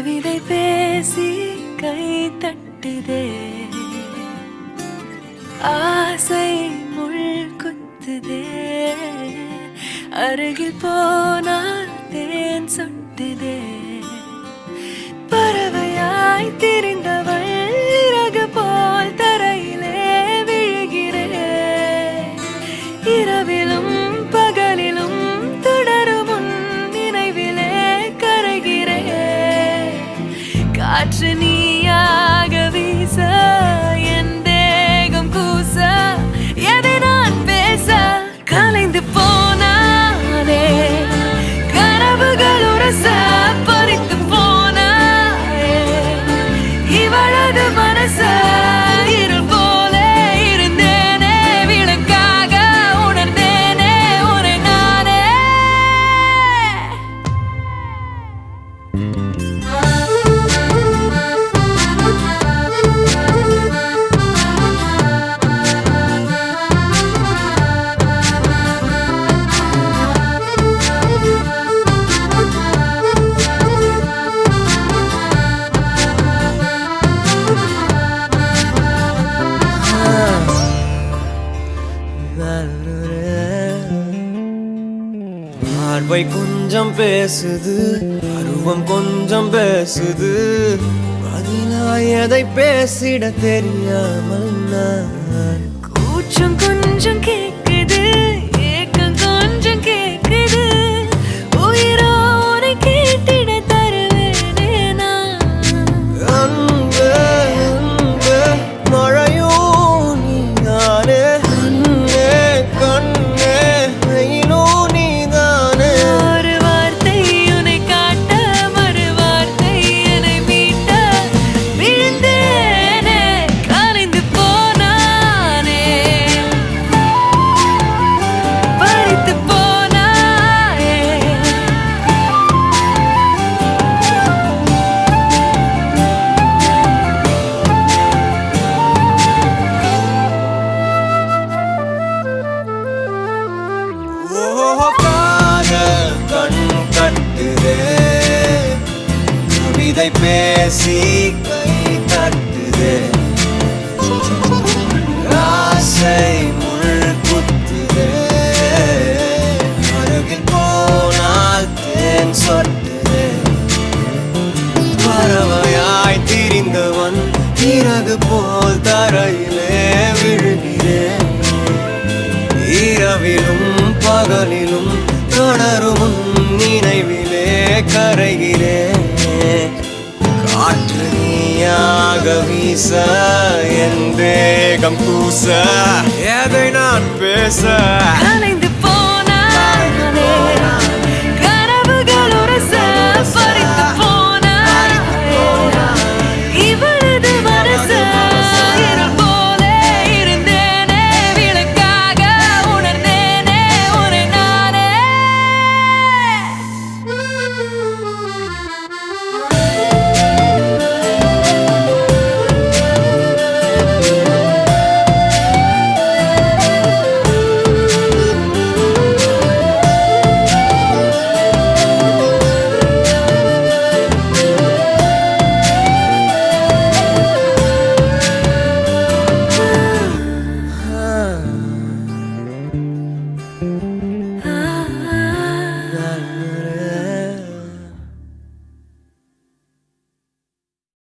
கவிதை பேசி கை தட்டுதே, ஆசை முள் குத்துதே, அருகில் போனால் தேன் சொட்டுதே. பறவையாய் திரிந்தவள் இறகு போல் தரையிலே விழுகிறேன். இரவிலும் பகலிலும் தொடரும் உன் நினைவிலே கரைகிறேன். காற்று நீயாக வீச என் தேகம் கூச, எதை நான் பேச கலைந்து போனானே. கனவுகள் உரச பறித்து போனாயே, இவளது மனச இருள் போல இருந்தேனே. விளக்காக உணர்ந்தேனே உன்னை நானே. பார்வை கொஞ்சம் பேசுது, அருவம் கொஞ்சம் பேசுது, பதிலாய் எதை பேசிட தெரியாமல் நான். கூச்சம் கொஞ்சம் கேக்குது, ஏக்கம் கொஞ்சம் கேக்குது, உயிரோரை கேட்டிட தருவேனே நான். அன்பே அன்பே மழையும் நீதானே, கண்ணே கண்ணே வெயிலும் நீதானே. ஒரு வார்த்தை உன்னை காட்ட, மறு வார்த்தை என்னை மீட்ட, விழுந்தேனே கலைந்து போனானே. பறித்து போனாயே. ஓ காதல் கண் கட்டுதே, கவிதை பேசி கை தட்டுதே, ஆசை முள் குத்துதே, அருகில் போனால் தேன் சொட்டுதே. பறவையாய் திரிந்தவன் இறகு போல் தரையிலே விழுகிறேன். இரவிலும் பகலிலும் தொடரும் உன் நினைவிலே கரைகிறேன். காற்று நீயாக வீச என் தேகம் கூச, எதை நான் பேச கலைந்து